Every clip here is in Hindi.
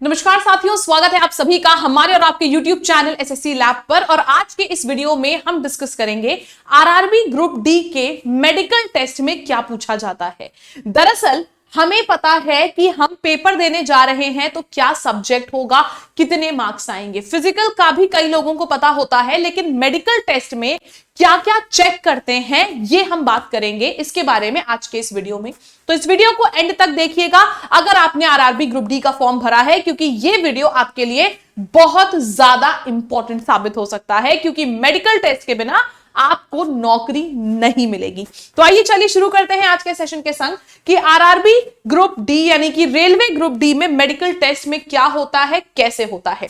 नमस्कार साथियों, स्वागत है आप सभी का हमारे और आपके YouTube चैनल एसएससी लैब पर। और आज के इस वीडियो में हम डिस्कस करेंगे आरआरबी ग्रुप डी के मेडिकल टेस्ट में क्या पूछा जाता है। दरअसल हमें पता है कि हम पेपर देने जा रहे हैं तो क्या सब्जेक्ट होगा, कितने मार्क्स आएंगे। फिजिकल का भी कई लोगों को पता होता है, लेकिन मेडिकल टेस्ट में क्या क्या चेक करते हैं ये हम बात करेंगे इसके बारे में आज के इस वीडियो में। तो इस वीडियो को एंड तक देखिएगा अगर आपने आरआरबी ग्रुप डी का फॉर्म भरा है, क्योंकि ये वीडियो आपके लिए बहुत ज्यादा इंपॉर्टेंट साबित हो सकता है, क्योंकि मेडिकल टेस्ट के बिना आपको नौकरी नहीं मिलेगी। तो आइए चलिए शुरू करते हैं आज के सेशन के संग कि आरआरबी ग्रुप डी यानी कि रेलवे ग्रुप डी में मेडिकल टेस्ट में क्या होता है, कैसे होता है।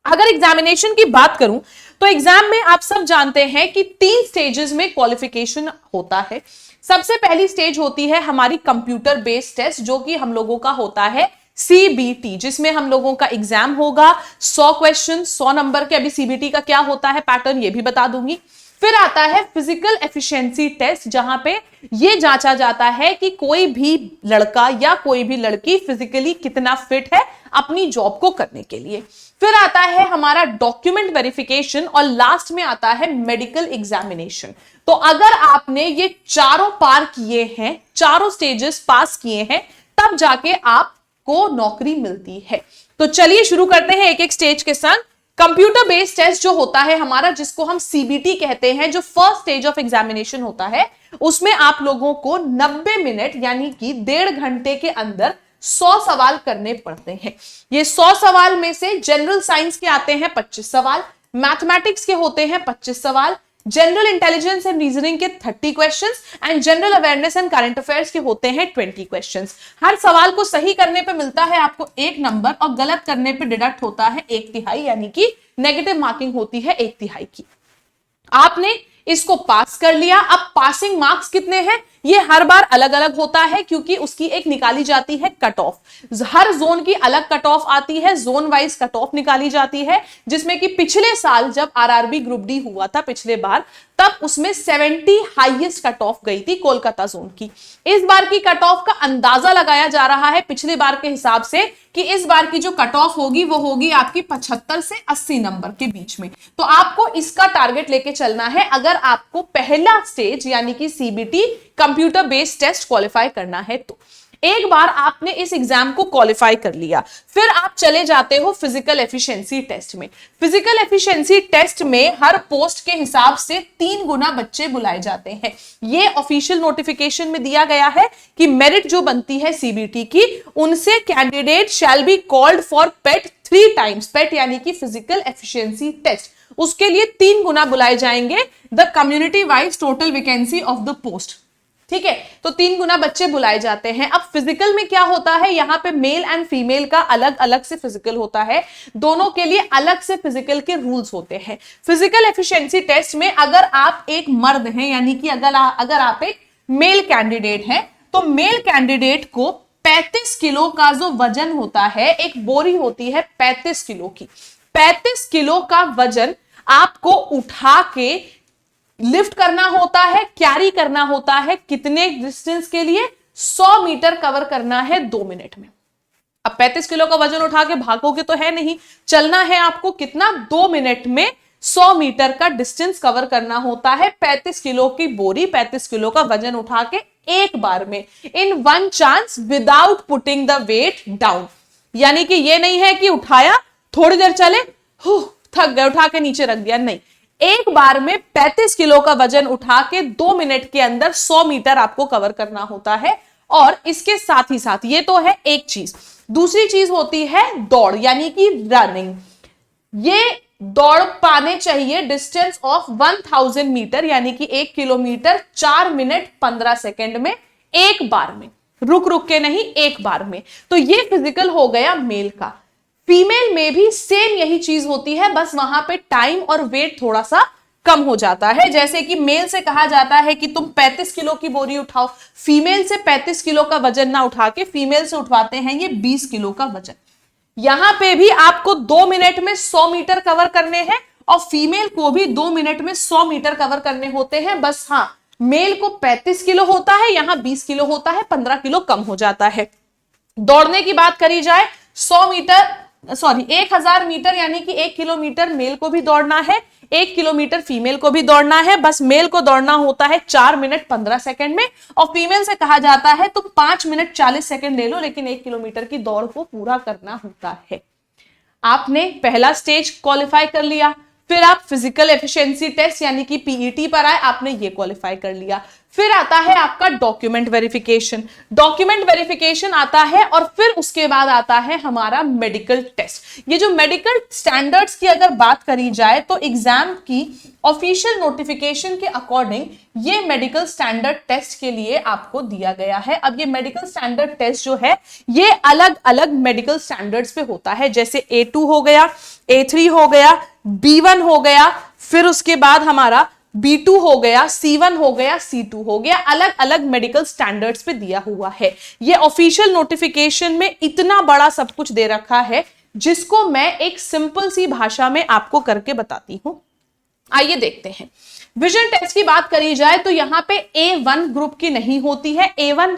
अगर एग्जामिनेशन की बात करूं तो एग्जाम में आप सब जानते हैं कि 3 स्टेजेस में क्वालिफिकेशन होता है। सबसे पहली स्टेज होती है हमारी कंप्यूटर बेस्ड टेस्ट, जो कि हम लोगों का होता है सीबीटी, जिसमें हम लोगों का एग्जाम होगा 100 क्वेश्चन 100 नंबर के। अभी सीबीटी का क्या होता है पैटर्न ये भी बता दूंगी। फिर आता है फिजिकल एफिशिएंसी टेस्ट, जहां पे ये जांचा जाता है कि कोई भी लड़का या कोई भी लड़की फिजिकली कितना फिट है अपनी जॉब को करने के लिए। फिर आता है हमारा डॉक्यूमेंट वेरिफिकेशन और लास्ट में आता है मेडिकल एग्जामिनेशन। तो अगर आपने ये चारों पार किए हैं, चारों स्टेजेस पास किए हैं, तब जाके आपको नौकरी मिलती है। तो चलिए शुरू करते हैं एक एक स्टेज के संग। कंप्यूटर बेस्ड टेस्ट जो होता है हमारा, जिसको हम सीबीटी कहते हैं, जो फर्स्ट स्टेज ऑफ एग्जामिनेशन होता है, उसमें आप लोगों को 90 मिनट यानी कि 1.5 घंटे के अंदर 100 सवाल करने पड़ते हैं। ये 100 सवाल में से जनरल साइंस के आते हैं 25 सवाल, मैथमेटिक्स के होते हैं 25 सवाल, जनरल इंटेलिजेंस एंड रीजनिंग के 30 questions and general awareness and current affairs के होते हैं 20 क्वेश्चंस। हर सवाल को सही करने पे मिलता है आपको 1 नंबर और गलत करने पे डिडक्ट होता है 1/3, यानी कि नेगेटिव मार्किंग होती है 1/3 की। आपने इसको पास कर लिया। अब पासिंग मार्क्स कितने हैं ये हर बार अलग अलग होता है, क्योंकि उसकी एक निकाली जाती है कट ऑफ। हर जोन की अलग कट ऑफ आती है, जोन वाइज कट ऑफ निकाली जाती है, जिसमें कि पिछले साल जब आरआरबी ग्रुप डी हुआ था पिछले बार, तब उसमें 70 हाईएस्ट कट ऑफ गई थी कोलकाता जोन की। इस बार की कट ऑफ का अंदाजा लगाया जा रहा है पिछले बार के हिसाब से कि इस बार की जो कट ऑफ होगी वो होगी आपकी 75 से 80 नंबर के बीच में। तो आपको इसका टारगेट लेके चलना है अगर आपको पहला स्टेज यानी कि CBT computer based test qualify करना है। तो एक बार आपने इस एग्जाम को क्वालिफाई कर लिया, फिर आप चले जाते हो फिजिकल एफिशिएंसी टेस्ट में। फिजिकल एफिशिएंसी टेस्ट में हर पोस्ट के हिसाब से 3 गुना बच्चे बुलाए जाते हैं। ये ऑफिशियल नोटिफिकेशन में दिया गया है कि मेरिट जो बनती है सीबीटी की, उनसे candidate shall be called for PET 3 times. PET यानी कि फिजिकल एफिशिएंसी टेस्ट, उसके लिए 3 गुना बुलाए जाएंगे the community wise total vacancy of the post. ठीक है, तो 3 गुना बच्चे बुलाए जाते हैं। अब फिजिकल में क्या होता है, यहां पे मेल एंड फीमेल का अलग अलग से फिजिकल होता है, दोनों के लिए अलग से फिजिकल के रूल्स होते हैं। फिजिकल एफिशिएंसी टेस्ट में अगर आप एक मर्द हैं, यानी कि अगर आप एक मेल कैंडिडेट हैं, तो मेल कैंडिडेट को 35 किलो का जो वजन होता है, एक बोरी होती है 35 किलो की, 35 किलो का वजन आपको उठा के लिफ्ट करना होता है, कैरी करना होता है। कितने डिस्टेंस के लिए? 100 मीटर कवर करना है 2 मिनट में। अब 35 किलो का वजन उठा के भागोगे तो है नहीं, चलना है आपको कितना? 2 मिनट में 100 मीटर का डिस्टेंस कवर करना होता है। 35 किलो की बोरी, 35 किलो का वजन उठा के एक बार में, in 1 chance without putting the weight down. यानी कि ये नहीं है कि उठाया, थोड़ी देर चले, थक गए, उठा के नीचे रख दिया, नहीं, एक बार में 35 किलो का वजन उठा के 2 मिनट के अंदर 100 मीटर आपको कवर करना होता है। और इसके साथ ही साथ ये तो है एक चीज, दूसरी चीज होती है दौड़ यानी कि रनिंग। ये दौड़ पाने चाहिए डिस्टेंस ऑफ 1000 मीटर यानी कि 1 किलोमीटर 4 मिनट 15 सेकेंड में, एक बार में, रुक रुक के नहीं, एक बार में। तो ये फिजिकल हो गया मेल का। फीमेल में भी सेम यही चीज होती है, बस वहां पे टाइम और वेट थोड़ा सा कम हो जाता है। जैसे कि मेल से कहा जाता है कि तुम 35 किलो की बोरी उठाओ, फीमेल से 35 किलो का वजन ना उठा के फीमेल से उठवाते हैं ये 20 किलो का वजन। यहां पे भी आपको 2 मिनट में 100 मीटर कवर करने हैं और फीमेल को भी 2 मिनट में 100 मीटर कवर करने होते हैं। बस हाँ, मेल को 35 किलो होता है, यहां 20 किलो होता है, 15 किलो कम हो जाता है। दौड़ने की बात करी जाए 1000 मीटर यानी कि 1 किलोमीटर मेल को भी दौड़ना है, 1 किलोमीटर फीमेल को भी दौड़ना है। बस मेल को दौड़ना होता है 4 मिनट 15 सेकंड में और फीमेल से कहा जाता है तुम 5 मिनट 40 सेकंड ले लो, लेकिन 1 किलोमीटर की दौड़ को पूरा करना होता है। आपने पहला स्टेज क्वालिफाई कर लिया, फिर आप फिजिकल एफिशिएंसी टेस्ट यानी कि पीईटी पर आए, आपने ये क्वालिफाई कर लिया। फिर आता है आपका डॉक्यूमेंट वेरिफिकेशन। डॉक्यूमेंट वेरिफिकेशन आता है और फिर उसके बाद आता है हमारा मेडिकल टेस्ट। ये जो मेडिकल स्टैंडर्ड्स की अगर बात करी जाए तो एग्जाम की ऑफिशियल नोटिफिकेशन के अकॉर्डिंग ये मेडिकल स्टैंडर्ड टेस्ट के लिए आपको दिया गया है। अब ये मेडिकल स्टैंडर्ड टेस्ट जो है ये अलग अलग मेडिकल स्टैंडर्ड्स पे होता है, जैसे A2 हो गया, A3 हो गया, B1 हो गया, फिर उसके बाद हमारा B2 हो गया, C1 हो गया, C2 हो गया। अलग अलग मेडिकल स्टैंडर्ड्स पे दिया हुआ है। ये ऑफिशियल नोटिफिकेशन में इतना बड़ा सब कुछ दे रखा है जिसको मैं एक सिंपल सी भाषा में आपको करके बताती हूं। आइए देखते हैं। विजन टेस्ट की बात करी जाए तो यहां पे A1 ग्रुप की नहीं होती है। A1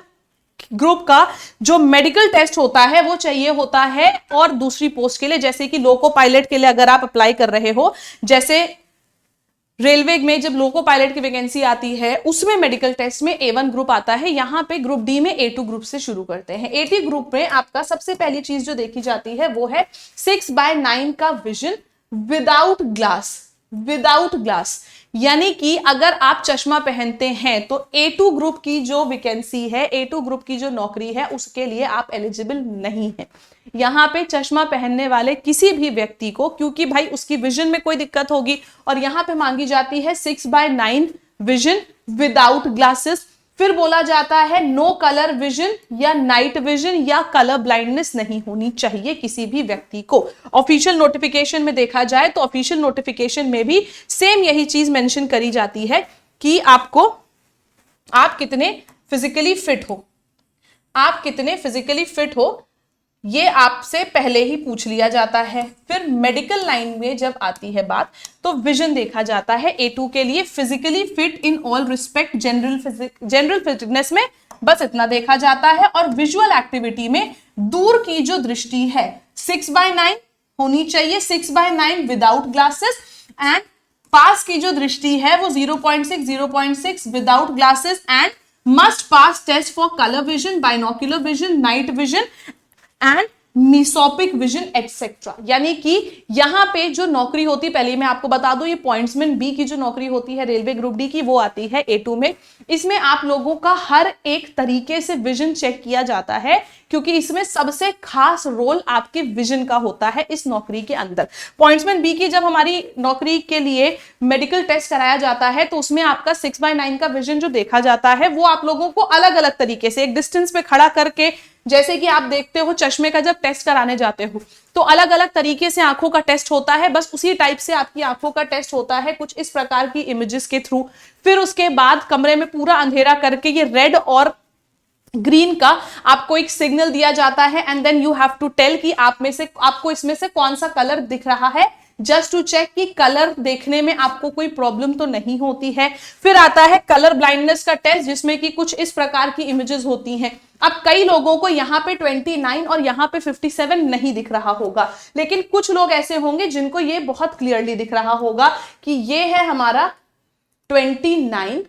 ग्रुप का जो मेडिकल टेस्ट होता है वो चाहिए होता है और दूसरी पोस्ट के लिए, जैसे कि लोको पायलट के लिए अगर आप अप्लाई कर रहे हो, जैसे रेलवे में जब लोको पायलट की वैकेंसी आती है उसमें मेडिकल टेस्ट में A1 ग्रुप आता है। यहां पे ग्रुप डी में A2 ग्रुप से शुरू करते हैं। A2 ग्रुप में आपका सबसे पहली चीज जो देखी जाती है वो है 6/9 का vision without glass. Without glass यानी कि अगर आप चश्मा पहनते हैं तो A2 ग्रुप की जो वैकेंसी है, A2 ग्रुप की जो नौकरी है उसके लिए आप एलिजिबल नहीं है। यहां पे चश्मा पहनने वाले किसी भी व्यक्ति को, क्योंकि भाई उसकी विजन में कोई दिक्कत होगी, और यहां पे मांगी जाती है 6/9 विजन विदाउट ग्लासेस। फिर बोला जाता है नो कलर विजन या नाइट विजन या कलर ब्लाइंडनेस नहीं होनी चाहिए किसी भी व्यक्ति को। ऑफिशियल नोटिफिकेशन में देखा जाए तो ऑफिशियल नोटिफिकेशन में भी सेम यही चीज मेंशन करी जाती है कि आप कितने फिजिकली फिट हो, आप कितने फिजिकली फिट हो ये आपसे पहले ही पूछ लिया जाता है। फिर मेडिकल लाइन में जब आती है बात तो विजन देखा जाता है A2 के लिए physically fit in all respect, general fitness में बस इतना देखा जाता है। और विजुअल एक्टिविटी में दूर की जो दृष्टि है 6/9 होनी चाहिए, 6/9 विदाउट ग्लासेस, एंड पास की जो दृष्टि है वो 0.6 without glasses, and must pass test for colour vision, binocular vision, night vision and mesopic vision etcetera. यानी कि यहां पे जो नौकरी होती है, पहले मैं आपको बता दूं, ये पॉइंट्समैन बी की जो नौकरी होती है रेलवे ग्रुप डी की वो आती है A2 में। इसमें आप लोगों का हर एक तरीके से विजन चेक किया जाता है, क्योंकि इसमें सबसे खास रोल आपके विजन का होता है इस नौकरी के अंदर। पॉइंट्समैन बी की जब हमारी नौकरी के लिए मेडिकल टेस्ट कराया जाता है तो उसमें आपका 6/9 का विजन जो देखा जाता है वो आप लोगों को अलग अलग तरीके से एक डिस्टेंस पे खड़ा करके, जैसे कि आप देखते हो चश्मे का जब टेस्ट कराने जाते हो तो अलग अलग तरीके से आंखों का टेस्ट होता है, बस उसी टाइप से आपकी आंखों का टेस्ट होता है कुछ इस प्रकार की इमेजेस के थ्रू। फिर उसके बाद कमरे में पूरा अंधेरा करके ये रेड और ग्रीन का आपको एक सिग्नल दिया जाता है, and then you have to tell कि आपको इसमें से कौन सा कलर दिख रहा है, जस्ट टू चेक कि कलर देखने में आपको कोई प्रॉब्लम तो नहीं होती है। फिर आता है कलर ब्लाइंडनेस का टेस्ट, जिसमें कि कुछ इस प्रकार की इमेजेस होती हैं। अब कई लोगों को यहाँ पे 29 और यहाँ पे 57 नहीं दिख रहा होगा, लेकिन कुछ लोग ऐसे होंगे जिनको ये बहुत क्लियरली दिख रहा होगा कि ये है हमारा 29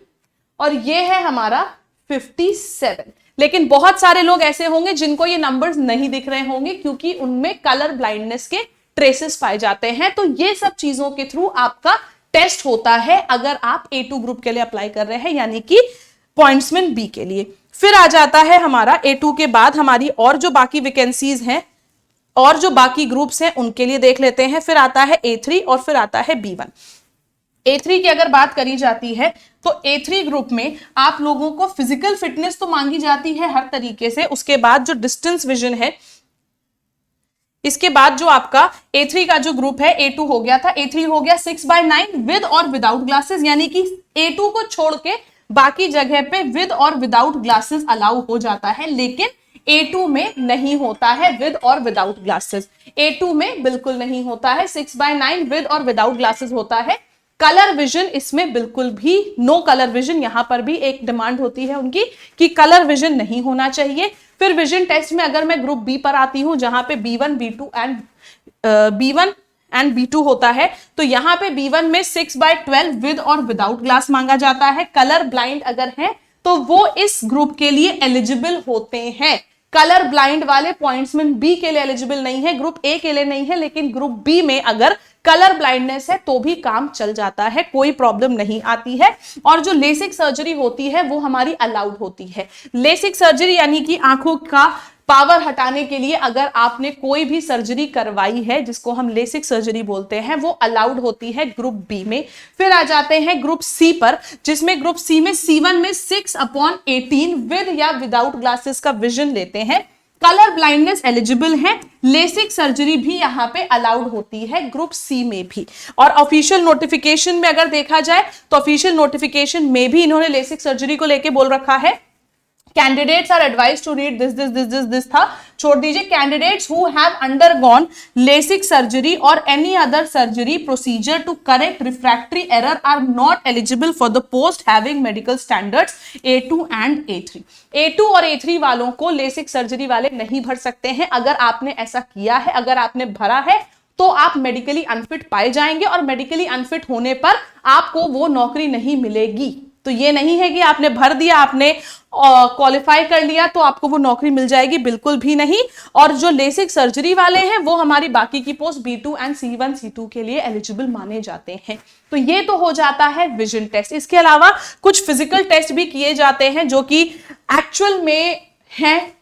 और ये है हमारा 57। लेकिन बहुत सारे लोग ऐसे होंगे जिनको ये नंबर्स नहीं दिख रहे होंगे, क्योंकि उनमें कलर ब्लाइंडनेस के ट्रेसेस पाए जाते हैं। तो ये सब चीजों के थ्रू आपका टेस्ट होता है अगर आप A2 ग्रुप के लिए अप्लाई कर रहे हैं, यानी कि पॉइंट्समैन बी के लिए। फिर आ जाता है हमारा A2 के बाद हमारी और जो बाकी वैकेंसीज हैं और जो बाकी ग्रुप्स हैं उनके लिए देख लेते हैं। फिर आता है A3 और फिर आता है B1। A3 की अगर बात करी जाती है तो A3 ग्रुप में आप लोगों को फिजिकल फिटनेस तो मांगी जाती है हर तरीके से। उसके बाद जो डिस्टेंस विजन है, इसके बाद जो आपका A3 का जो ग्रुप है A2 हो गया था, A3 हो गया 6/9 विद और विदाउट ग्लासेस, यानी कि A2 को छोड़ के बाकी जगह पे विद और विदाउट ग्लासेस अलाउ हो जाता है, लेकिन A2 में नहीं होता है विद और विदाउट ग्लासेस। A2 में बिल्कुल नहीं होता है, 6/9 विद और विदाउट ग्लासेस होता है। कलर विजन इसमें बिल्कुल भी नो कलर विजन, यहां पर भी एक डिमांड होती है उनकी कि कलर विजन नहीं होना चाहिए। फिर विजन टेस्ट में अगर मैं ग्रुप बी पर आती हूं जहां पे B1 एंड B2 होता है, तो यहां पे B1 में 6/12 विद और विदाउट ग्लास मांगा जाता है। कलर ब्लाइंड अगर है तो वो इस ग्रुप के लिए एलिजिबल होते हैं। कलर ब्लाइंड वाले पॉइंट्समैन बी के लिए एलिजिबल नहीं है, ग्रुप ए के लिए नहीं है, लेकिन ग्रुप बी में अगर कलर ब्लाइंडनेस है तो भी काम चल जाता है, कोई प्रॉब्लम नहीं आती है। और जो लेसिक सर्जरी होती है वो हमारी अलाउड होती है। लेसिक सर्जरी यानी कि आंखों का पावर हटाने के लिए अगर आपने कोई भी सर्जरी करवाई है, जिसको हम लेसिक सर्जरी बोलते हैं, वो अलाउड होती है ग्रुप बी में। फिर आ जाते हैं ग्रुप सी पर, जिसमें ग्रुप सी में C1 में 6/18 विद या विदाउट ग्लासेस का विजन लेते हैं। कलर ब्लाइंडनेस एलिजिबल है, लेसिक सर्जरी भी यहां पे अलाउड होती है ग्रुप सी में भी। और ऑफिशियल नोटिफिकेशन में अगर देखा जाए तो ऑफिशियल नोटिफिकेशन में भी इन्होंने लेसिक सर्जरी को लेके बोल रखा है, candidates are advise to read this था, छोड़ दीजिए। Candidates who have undergone LASIK surgery और any other surgery procedure to correct refractory error are not eligible for the post having medical standards A2 and A3। A2 और A3 वालों को लेसिक सर्जरी वाले नहीं भर सकते हैं। अगर आपने ऐसा किया है, अगर आपने भरा है, तो आप मेडिकली अनफिट पाए जाएंगे और मेडिकली अनफिट होने पर आपको वो नौकरी नहीं मिलेगी। तो ये नहीं है कि आपने भर दिया, आपने क्वालिफाई कर लिया तो आपको वो नौकरी मिल जाएगी, बिल्कुल भी नहीं। और जो लेसिक सर्जरी वाले हैं वो हमारी बाकी की post B2 and C1 C2 के लिए एलिजिबल माने जाते हैं। तो ये तो हो जाता है विजन टेस्ट। इसके अलावा कुछ फिजिकल टेस्ट भी किए जाते हैं जो कि एक्चुअल में हैं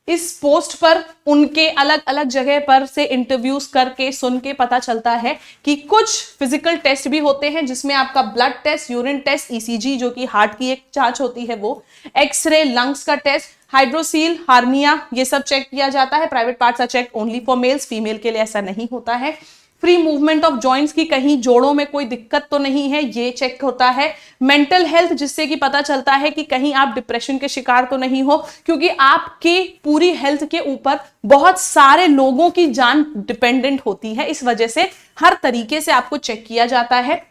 इस पोस्ट पर। उनके अलग अलग जगह पर से इंटरव्यूज करके सुन के पता चलता है कि कुछ फिजिकल टेस्ट भी होते हैं जिसमें आपका blood test, urine test, ECG जो कि हार्ट की एक जांच होती है वो, एक्सरे, लंग्स का टेस्ट, हाइड्रोसील, हार्निया, ये सब चेक किया जाता है। Private parts are check only for males, female के लिए ऐसा नहीं होता है। फ्री मूवमेंट ऑफ जॉइंट्स की कहीं जोड़ों में कोई दिक्कत तो नहीं है, ये चेक होता है। मेंटल हेल्थ, जिससे कि पता चलता है कि कहीं आप डिप्रेशन के शिकार तो नहीं हो, क्योंकि आपके पूरी हेल्थ के ऊपर बहुत सारे लोगों की जान डिपेंडेंट होती है, इस वजह से हर तरीके से आपको चेक किया जाता है।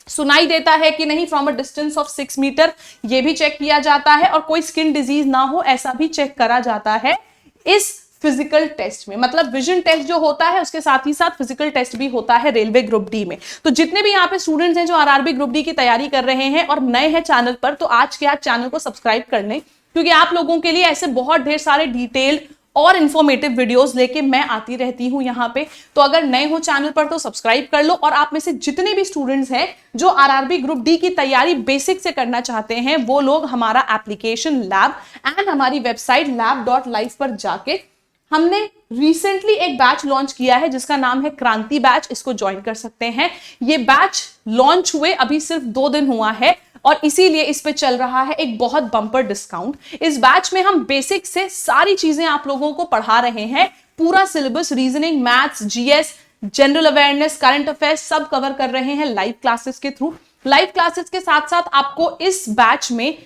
सुनाई देता है कि नहीं from a distance of 6 metre, ये भी चेक किया जाता है। और कोई स्किन डिजीज ना हो ऐसा भी चेक करा जाता है इस फिजिकल टेस्ट में। मतलब विजन टेस्ट जो होता है उसके साथ ही साथ फिजिकल टेस्ट भी होता है रेलवे ग्रुप डी में। तो जितने भी यहाँ पे स्टूडेंट्स हैं जो आरआरबी ग्रुप डी की तैयारी कर रहे हैं और नए हैं चैनल पर, तो आज के आज चैनल को सब्सक्राइब कर लें, क्योंकि आप लोगों के लिए ऐसे बहुत ढेर सारे डिटेल्ड और इंफॉर्मेटिव वीडियोस लेके मैं आती रहती हूं यहाँ पे। तो अगर नए हो चैनल पर तो सब्सक्राइब कर लो। और आप में से जितने भी स्टूडेंट्स हैं जो आरआरबी ग्रुप डी की तैयारी बेसिक से करना चाहते हैं, वो लोग हमारा एप्लीकेशन लैब एंड हमारी वेबसाइट lab.life पर जाके हमने रिसेंटली एक बैच लॉन्च किया है जिसका नाम है क्रांति बैच, इसको ज्वाइन कर सकते हैं। ये बैच लॉन्च हुए अभी सिर्फ 2 दिन हुआ है और इसीलिए इस पे चल रहा है एक बहुत बम्पर डिस्काउंट। इस बैच में हम बेसिक से सारी चीजें आप लोगों को पढ़ा रहे हैं, पूरा syllabus, reasoning, maths, GS, general awareness, current affairs सब कवर कर रहे हैं लाइव क्लासेस के थ्रू। लाइव क्लासेस के साथ साथ आपको इस बैच में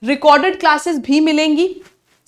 रिकॉर्डेड क्लासेस भी मिलेंगी।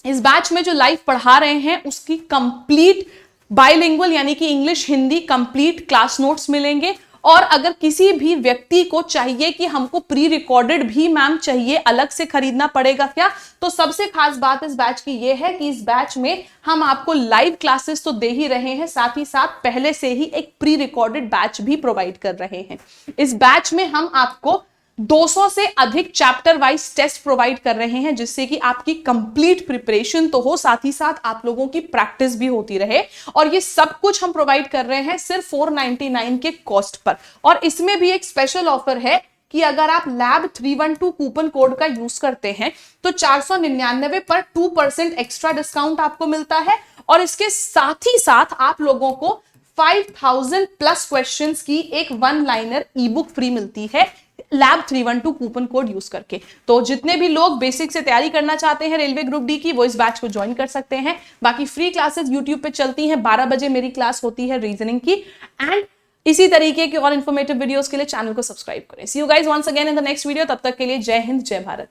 इस बैच में जो लाइव पढ़ा रहे हैं उसकी कंप्लीट बाइलिंगुअल यानी कि English Hindi complete class notes मिलेंगे। और अगर किसी भी व्यक्ति को चाहिए कि हमको प्री रिकॉर्डेड भी मैम चाहिए, अलग से खरीदना पड़ेगा क्या, तो सबसे खास बात इस बैच की ये है कि इस बैच में हम आपको लाइव क्लासेस तो दे ही रहे हैं, साथ ही साथ पहले से ही एक प्री रिकॉर्डेड बैच भी प्रोवाइड कर रहे हैं। इस बैच में हम आपको 200 से अधिक चैप्टर वाइज टेस्ट प्रोवाइड कर रहे हैं, जिससे कि आपकी कंप्लीट प्रिपरेशन तो हो, साथ ही साथ आप लोगों की प्रैक्टिस भी होती रहे। और ये सब कुछ हम प्रोवाइड कर रहे हैं सिर्फ 499 के कॉस्ट पर। और इसमें भी एक स्पेशल ऑफर है कि अगर आप लैब 312 कूपन कोड का यूज करते हैं तो 499 पर 2% एक्स्ट्रा डिस्काउंट आपको मिलता है। और इसके साथ ही साथ आप लोगों को 5000 प्लस क्वेश्चंस की एक 1 लाइनर ई बुक फ्री मिलती है लैब 312 कूपन कोड यूज करके। तो जितने भी लोग बेसिक से तैयारी करना चाहते हैं रेलवे ग्रुप डी की, वो इस बैच को ज्वाइन कर सकते हैं। बाकी फ्री क्लासेस यूट्यूब पे चलती हैं, 12 बजे मेरी क्लास होती है रीजनिंग की। एंड इसी तरीके के और इन्फॉर्मेटिव वीडियोस के लिए चैनल को सब्सक्राइब करें। See you guys once again in the next video. तब तक के लिए जय हिंद, जय भारत।